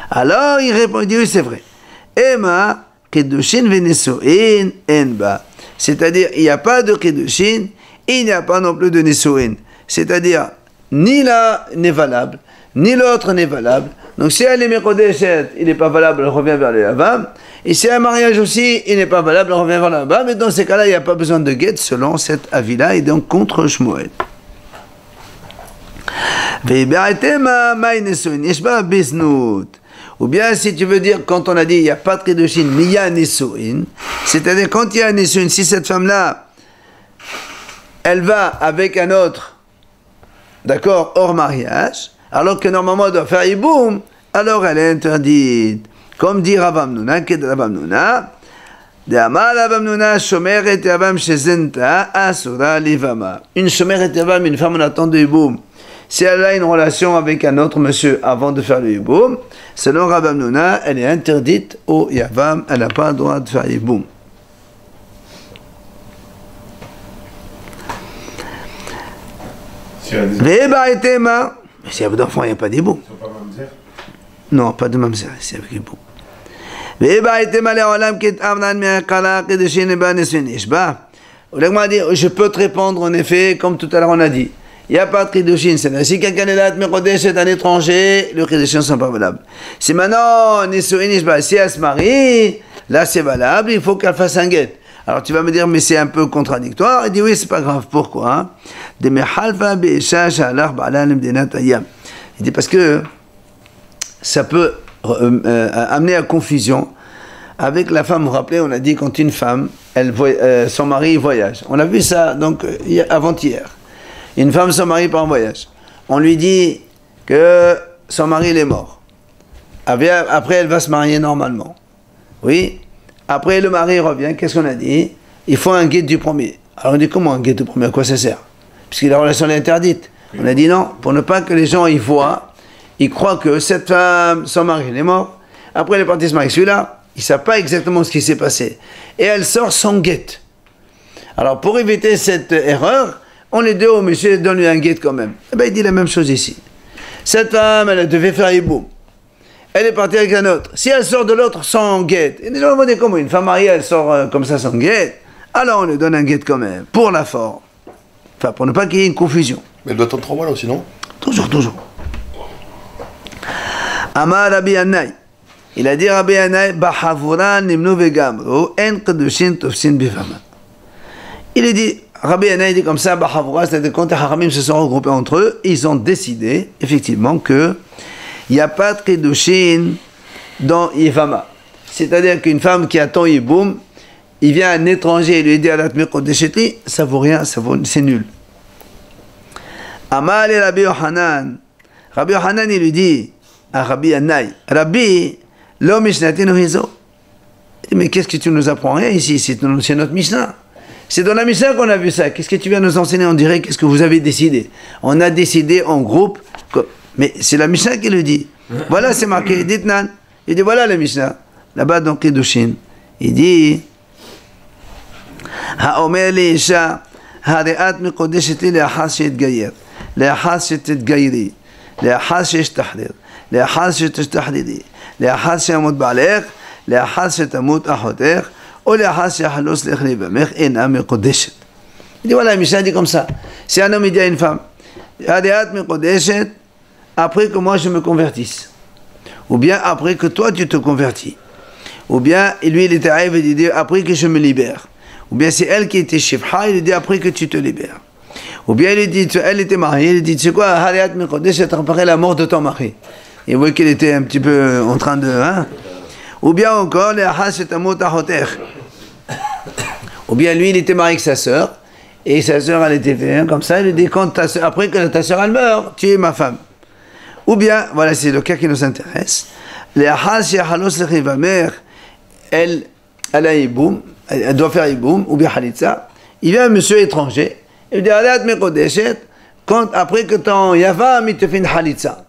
Alors, il répond, il dit, oui, c'est vrai. Ema, Kedushin ve Neso'in enba. C'est-à-dire, il n'y a pas de Kedushin, il n'y a pas non plus de Neso'in. C'est-à-dire, ni l'un n'est valable, ni l'autre n'est valable. Donc si elle est Mekodeshet, il n'est pas valable, elle revient vers le Yavam. Et si un mariage aussi, il n'est pas valable, elle revient vers le Yavam. Mais dans ces cas-là, il n'y a pas besoin de guet selon cet avis-là, et donc contre Shmuel. Ou bien si tu veux dire, quand on a dit il n'y a pas de Kedushin, mais il y a un Neso'in, c'est-à-dire quand il y a un Neso'in, si cette femme-là, elle va avec un autre, d'accord, hors mariage, alors que normalement elle doit faire Yiboum, alors elle est interdite. Comme dit Rav Hamnuna, qu'est Rav Hamnuna, de Amar Rav Hamnuna, Shomer et Yavam Shezenta, Asura Livama. Une Shomer et Yavam, une femme en attente de Yiboum, si elle a une relation avec un autre monsieur avant de faire le Yiboum, selon Rav Hamnuna, elle est interdite au Yavam, elle n'a pas le droit de faire Yiboum. Reba et Tema. Mais s'il y a d'enfants, il n'y a pas d'Yiboum. Non, pas de mamzer, c'est avec Yiboum. Je peux te répondre en effet, comme tout à l'heure on a dit. Il n'y a pas de Kedushin. Si quelqu'un est là, c'est un étranger, le Kedushin ne sont pas valables. Si maintenant, si elle se marie, là c'est valable, il faut qu'elle fasse un guet. Alors tu vas me dire, mais c'est un peu contradictoire. Il dit, oui, c'est pas grave. Pourquoi? Il dit, parce que ça peut amener à confusion avec la femme. Vous vous rappelez, on a dit, quand une femme, son mari voyage. On a vu ça donc avant-hier. Une femme, son mari part en voyage. On lui dit que son mari il est mort. Après, elle va se marier normalement. Oui. Après, le mari revient. Qu'est-ce qu'on a dit? il faut un guet du premier. Alors on dit comment un guet du premier, à quoi ça sert? Puisque la relation est interdite. On a dit non, pour ne pas que les gens y voient, ils croient que cette femme, son mari, il est mort. Après, elle est partie se marier avec celui-là. Ils ne savent pas exactement ce qui s'est passé. Et elle sort sans guette. Alors, pour éviter cette erreur, on les dit au monsieur, donne-lui un guette quand même. Eh bien, il dit la même chose ici. Cette femme, elle devait faire hiboum. Elle est partie avec un autre. Si elle sort de l'autre sans guette, et les gens vont dire comment une femme mariée, elle sort comme ça sans guette, alors on lui donne un guette quand même, pour la forme. Enfin, pour ne pas qu'il y ait une confusion.
Mais elle doit attendre 3 mois là aussi, non?
Toujours, toujours. Amar Rabbi Yannai. Il a dit Rabbi Yannai, Bahavuran nimnu vegamro, en kedushin tofsin bifama. Il a dit, Rabbi Yannai dit comme ça, Bahavuran, c'est-à-dire quand les haramim se sont regroupés entre eux, ils ont décidé, effectivement, que il n'y a pas de kedushin dans Yivama. C'est-à-dire qu'une femme qui attend Yiboum, il vient un étranger et lui dit à l'atmi kodeshetli, ça vaut rien, c'est nul. Amal et Rabbi Yohanan. Rabbi Yohanan, il lui dit à Rabbi Yannai, Rabbi, l'homme mishnatinu hizo. Mais qu'est-ce que tu nous apprends rien ici? C'est notre Mishnah. C'est dans la Mishnah qu'on a vu ça. Qu'est-ce que tu viens nous enseigner? On dirait qu'est-ce que vous avez décidé. On a décidé en groupe. Mais c'est la Mishnah qui le dit. Voilà, c'est marqué. Dites-nan. Il dit voilà la Mishnah. Là-bas dans Kedushin. Il dit Ha'omer li isha hari'at mikodeshet li le'achaz she'etgayer. le'achaz she'tetgayri. le'achaz she'eshtahrir. le'achaz she'teshtahriרי. le'achaz she'amot ba'alech. le'achaz she'tamut achotech. ou le'achaz she'halos lechli b'amech ena mikodeshet. Il dit voilà, la Mishnah dit comme ça. Si un homme il dit à une femme hari'at mikodeshet, après que moi je me convertisse, ou bien après que toi tu te convertis, ou bien lui il était arrivé et il dit après que je me libère, ou bien c'est elle qui était shifha, il dit après que tu te libères, ou bien il dit elle était mariée, il dit tu sais quoi, Hariat Mekodesh, c'est préparé la mort de ton mari, et vous voyez qu'il était un petit peu en train de ou bien encore les Ahas et Amot Ahoter, ou bien lui il était marié avec sa sœur et sa sœur elle était comme ça, il lui dit quand après que ta sœur elle meurt, tu es ma femme. Ou bien, voilà, c'est le cas qui nous intéresse. Les Ahaz Yahalos Lechivamer, elle a Iboum, elle doit faire Iboum, ou bien Halitza. Il vient un monsieur étranger, il dit Alat Mekodeshet, quand après que ton Yavam, il te fait une Halitza.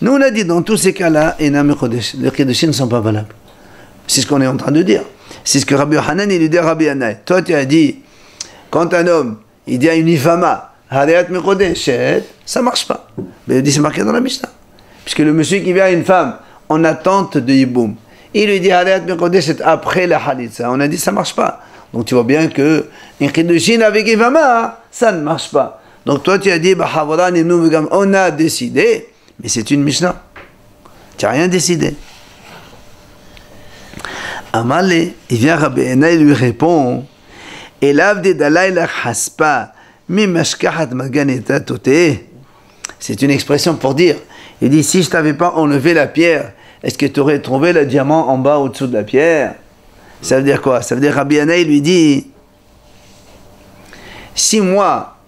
Nous, on a dit dans tous ces cas-là, Ena Mekodesh, les Kedushin ne sont pas valables. C'est ce qu'on est en train de dire. C'est ce que Rabbi Yohanan, il lui dit à Rabbi Yannai. Toi, tu as dit, quand un homme, il dit à une Ifama, Hariat Mekodeshet, ça ne marche pas. Mais il dit c'est marqué dans la Mishnah. Puisque le monsieur qui vient à une femme en attente de Yiboum, il lui dit Hariat Mekodeshet après la Halitza. On a dit ça ne marche pas. Donc tu vois bien que une Kedushin avec Ivama, ça ne marche pas. Donc toi tu as dit on a décidé, mais c'est une Mishnah. Tu n'as rien décidé. Amalé, il vient Rabbi Yannai, il lui répond Elav de dalai la haspa. C'est une expression pour dire, il dit si je t'avais pas enlevé la pierre, est-ce que tu aurais trouvé le diamant en bas au-dessous de la pierre? Ça veut dire quoi? Ça veut dire Rabbi Yannai lui dit si moi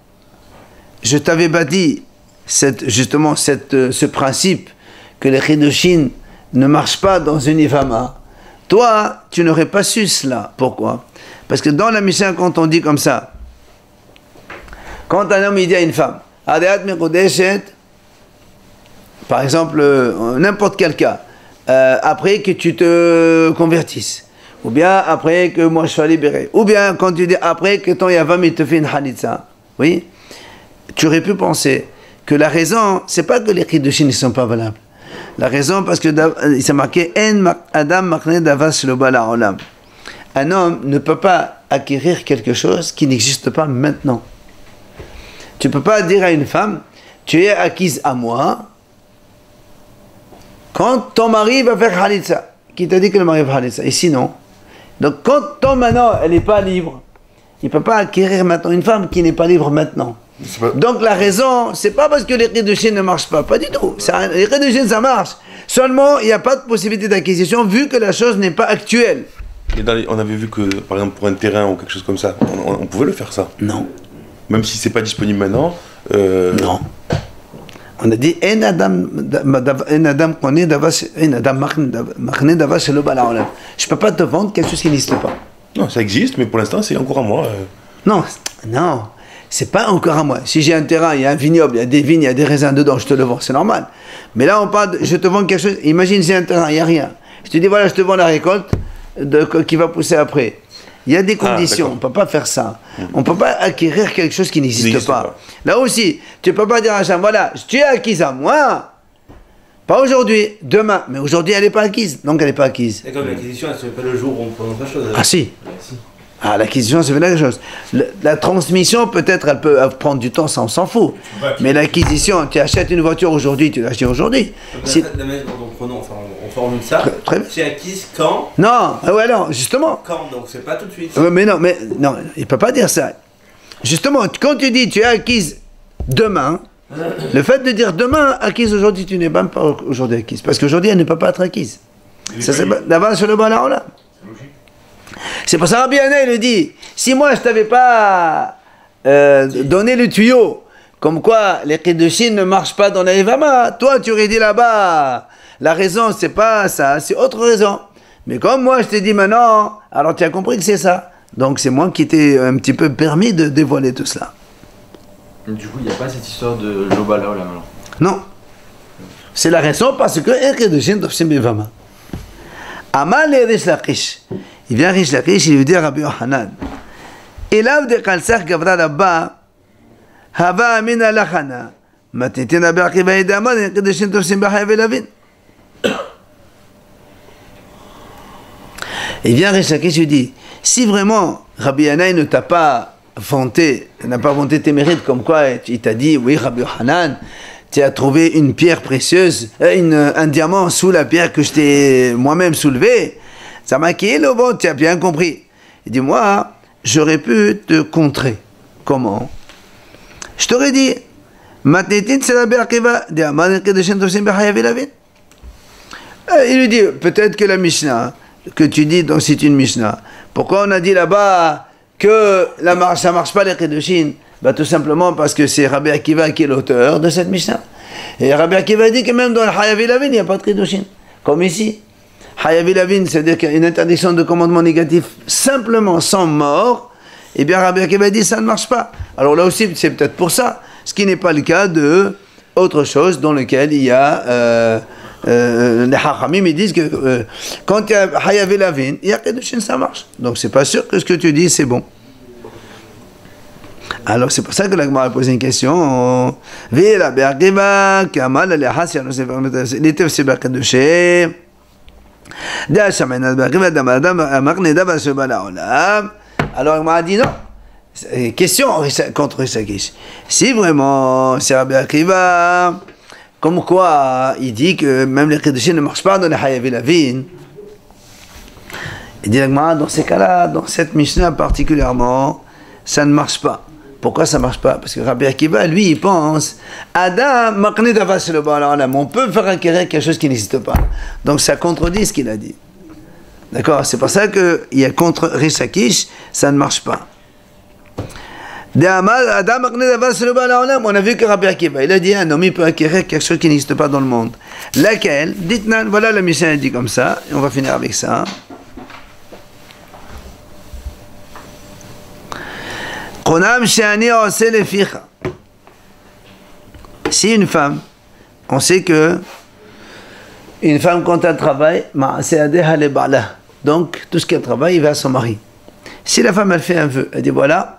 je t'avais bâti ce principe que les Kedushin ne marchent pas dans une Ivama, toi tu n'aurais pas su cela. Pourquoi? Parce que dans la Mishnah quand on dit comme ça, quand un homme il dit à une femme, Hariat Mekodeshet, par exemple, n'importe quel cas, après que tu te convertisses, ou bien après que moi je sois libéré, ou bien quand tu dis après que ton Yavam il te fait une Halitza, oui, tu aurais pu penser que la raison, c'est pas que les Kedushin ne sont pas valables. La raison, parce que il s'est marqué En Adam Machne Davas Lo Bala Olam. Un homme ne peut pas acquérir quelque chose qui n'existe pas maintenant. Tu ne peux pas dire à une femme, tu es acquise à moi, quand ton mari va faire Halitza. Qui t'a dit que le mari va faire Halitza? Et sinon, donc quand ton maintenant, elle n'est pas libre, il ne peut pas acquérir maintenant une femme qui n'est pas libre maintenant. Donc la raison, c'est pas parce que les Kedushin ne marchent pas du tout. Les Kedushin ça marche. Seulement, il n'y a pas de possibilité d'acquisition vu que la chose n'est pas actuelle.
Et on avait vu que, par exemple, pour un terrain ou quelque chose comme ça, on pouvait le faire ça.
Non.
Même si c'est pas disponible maintenant.
Non. On a dit En Adam je peux pas te vendre quelque chose qui n'existe pas.
Non, ça existe, mais pour l'instant, c'est encore à moi.
Non, non, c'est pas encore à moi. Si j'ai un terrain, il y a un vignoble, il y a des vignes, il y a des raisins dedans, je te le vends, c'est normal. Mais là, on parle, je te vends quelque chose, imagine j'ai un terrain, il n'y a rien. Je te dis, voilà, je te vends la récolte qui va pousser après. Il y a des conditions, on ne peut pas faire ça. On ne peut pas acquérir quelque chose qui n'existe pas. Là aussi, tu ne peux pas dire à Hachem, voilà, tu es acquise à moi, pas aujourd'hui, demain. Mais aujourd'hui, elle n'est pas acquise, donc elle n'est pas acquise.
Et comme l'acquisition, elle ne se fait pas le jour où on prend autre chose.
Ah si. Ah, l'acquisition, c'est quelque chose. La transmission, peut-être, elle peut prendre du temps, ça, on s'en fout. Mais l'acquisition, tu achètes une voiture aujourd'hui, tu l'achètes aujourd'hui.
La manière dont on formule ça, c'est acquise quand?
Non, ouais, non, justement.
Quand, donc c'est pas tout de suite.
Mais non, il ne peut pas dire ça. Justement, quand tu dis tu es acquise demain, le fait de dire demain acquise aujourd'hui, tu n'es même pas aujourd'hui acquise. Parce qu'aujourd'hui, elle ne peut pas être acquise. Ça, c'est d'abord sur le bas là. C'est pour ça Rabbi Hanna, il dit, si moi je t'avais pas donné le tuyau, comme quoi les Kiddushin ne marchent pas dans la Yevama, toi tu aurais dit là-bas, la raison c'est pas ça, c'est autre raison. Mais comme moi je t'ai dit maintenant, alors tu as compris que c'est ça. Donc c'est moi qui t'ai un petit peu permis de dévoiler tout cela.
Du coup, il n'y a pas cette histoire de Lobala là maintenant.
Non. C'est la raison parce que les Kiddushin d'Ofsim Yevama. Amal et Rish Lakish. Il vient Rish Lakish, il lui dit à Rabbi Yohanan, Elav de Kalsach Gavra Rabba, Hava Amina Lachana, Matitina Berkiva Edaman, et Kedushin Tofsim Bahav Elavin. Il vient Rish Lakish, il lui dit, si vraiment Rabbi Yohanan ne t'a pas vanté, n'a pas vanté tes mérites, comme quoi il t'a dit, oui, Rabbi Yohanan, tu as trouvé une pierre précieuse, un diamant sous la pierre que je t'ai moi-même soulevée. Ça m'a inquiété, le bon, tu as bien compris. Il dit, moi, j'aurais pu te contrer. Comment? Je t'aurais dit, il lui dit, peut-être que la Mishnah, que tu dis, donc c'est une Mishnah. Pourquoi on a dit là-bas que ça ne marche pas les Kiddushin? Bah, tout simplement parce que c'est Rabbi Akiva qui est l'auteur de cette Mishnah. Et Rabbi Akiva dit que même dans le Hayav Elavin, il n'y a pas de Kiddushin. Comme ici. Hayav Elavin, c'est-à-dire qu'il y a une interdiction de commandement négatif simplement sans mort. Et bien Rabbi Akiva dit ça ne marche pas. Alors là aussi, c'est peut-être pour ça. Ce qui n'est pas le cas de autre chose dans lequel il y a les Hachamim, ils disent que quand il y a Hayav Elavin, il y a Kiddushin, ça marche. Donc c'est pas sûr que ce que tu dis, c'est bon. Alors c'est pour ça que la Gemara a posé une question. Alors la Gemara a dit non. Question contre Rish. Si vraiment c'est Rabbi Akiva, comme quoi il dit que même les Kiddushin ne marchent pas dans les Hayav Elavin, il dit la Gemara, dans ces cas-là, dans cette Mishnah particulièrement, ça ne marche pas. Pourquoi ça ne marche pas? Parce que Rabbi Akiva, lui, il pense Adam, on peut faire acquérir quelque chose qui n'existe pas. Donc ça contredit ce qu'il a dit. D'accord? C'est pour ça qu'il y a contre Rish Lakish, ça ne marche pas. On a vu que Rabbi Akiva, il a dit un homme il peut acquérir quelque chose qui n'existe pas dans le monde. Laquelle? Dites-nous, voilà la mission, elle dit comme ça, et on va finir avec ça. Si une femme, on sait que une femme quand elle travaille, donc tout ce qu'elle travaille, il va à son mari. Si la femme elle fait un vœu, elle dit voilà,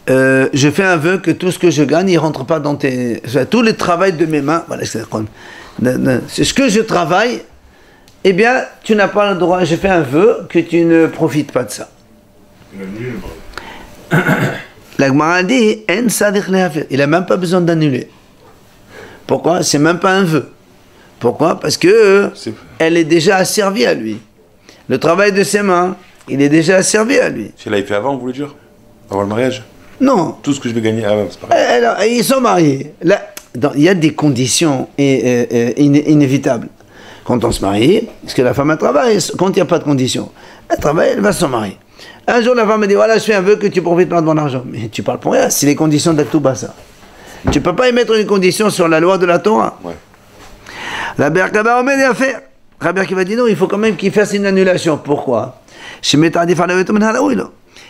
je fais un vœu que tout ce que je gagne, il ne rentre pas dans tout le travail de mes mains, voilà, c'est ce que je travaille, eh bien tu n'as pas le droit, je fais un vœu que tu ne profites pas de ça. La Gemara dit, il n'a même pas besoin d'annuler. Pourquoi? C'est même pas un vœu. Pourquoi? Parce que elle est déjà asservie à lui. Le travail de ses mains, il est déjà asservi à lui.
Si elle l'avait fait avant, vous voulez dire? Avant le mariage?
Non.
Tout ce que je vais gagner avant, c'est pareil.
Alors, ils sont mariés. Là, il y a des conditions inévitables. Quand on se marie, parce que la femme elle travaille, quand il n'y a pas de conditions, elle travaille, elle va se marier. Un jour, la femme me dit, voilà, je fais un vœu que tu profites pas de mon argent. Mais tu parles pour rien, c'est les conditions d'Aktuba, ça. Tu ne peux pas y mettre une condition sur la loi de la Torah.
Ouais.
La Berkaba Omed a fait. Rabbi Akiva dit non, il faut quand même qu'il fasse une annulation. Pourquoi?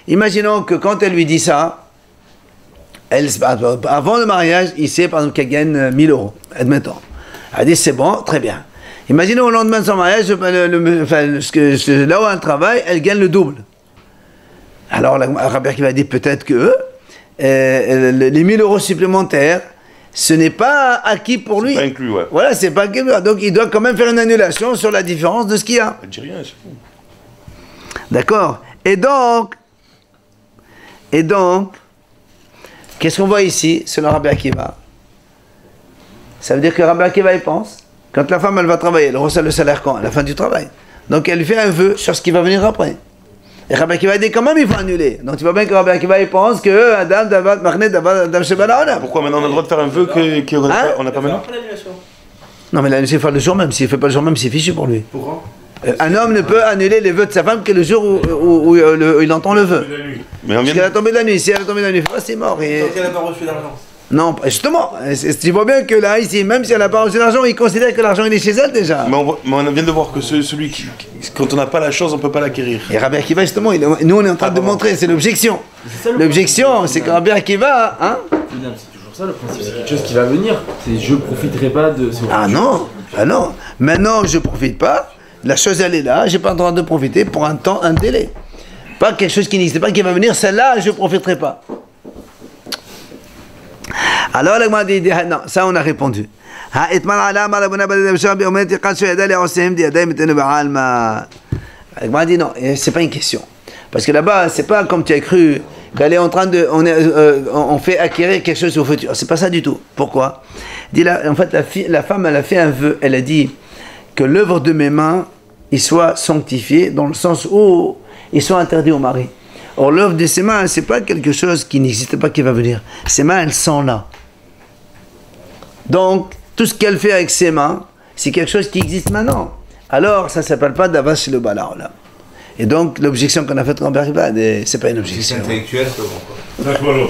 Imaginons que quand elle lui dit ça, avant le mariage, il sait par exemple qu'elle gagne 1000 euros, admettons. Elle dit c'est bon, très bien. Imaginons au lendemain de son mariage, là où elle travaille, elle gagne le double. Alors Rabbi Akiva dit peut-être que les 1000 euros supplémentaires, ce n'est pas acquis pour lui.
C'est pas inclus, ouais.
Voilà, c'est pas acquis. Donc il doit quand même faire une annulation sur la différence de ce qu'il y a.
Elle dit rien, c'est fou.
D'accord. Et donc, qu'est-ce qu'on voit ici, selon Rabbi Akiva? Ça veut dire que Rabbi Akiva, il pense, quand la femme, elle va travailler, elle reçoit le salaire quand? À la fin du travail. Donc elle lui fait un vœu sur ce qui va venir après. Et Rabbi Akiva dit quand même il faut annuler. Donc tu vois bien que Rabbi Akiva il pense que Adam Davat Magnet Adam Shebala.
Pourquoi maintenant on a le droit de faire un vœu qu'on n'a pas maintenant?
Non mais l'annulation il faut le jour même. S'il ne fait pas le jour même, c'est fichu pour lui.
Pourquoi?
Un homme ne peut annuler les vœux de sa femme que le jour où il entend le vœu.
Mais
Parce qu'elle a tombé de la nuit. Si elle a tombé de la nuit, c'est mort.
Donc elle n'a pas reçu d'argent.
Non, justement, tu vois bien que là, ici, même si elle n'a pas reçu d'argent, il considère que l'argent il est chez elle déjà.
Mais on vient de voir que celui qui, quand on n'a pas la chose, on ne peut pas l'acquérir.
Et Rabbi Akiva, justement, nous on est en train de montrer, c'est l'objection. L'objection, c'est que Rabbi Akiva, hein?
C'est toujours ça le principe, c'est quelque chose qui va venir. C'est je profiterai pas de ce.
Ah non. Maintenant, je ne profite pas. La chose, elle est là, j'ai pas le droit de profiter pour un temps, un délai. Pas quelque chose qui n'existe pas, qui va venir, celle-là, je ne profiterai pas. Alors, non, ça on a répondu. Elle dit non, c'est pas une question. Parce que là-bas, c'est pas comme tu as cru qu'elle est en train de. On fait acquérir quelque chose au futur. C'est pas ça du tout. Pourquoi? Dit là, en fait, la femme, elle a fait un vœu. Elle a dit que l'œuvre de mes mains, il soit sanctifié dans le sens où ils sont interdits au mari. Or, l'œuvre de ses mains, c'est pas quelque chose qui n'existe pas qui va venir. Ses mains, elles sont là. Donc, tout ce qu'elle fait avec ses mains, c'est quelque chose qui existe maintenant. Alors, ça ne s'appelle pas d'avance chez le Balaola. Et donc, l'objection qu'on a faite contre Rabbi Akiva, c'est pas une objection.
C'est intellectuel, c'est bon, quoi.
D'accord.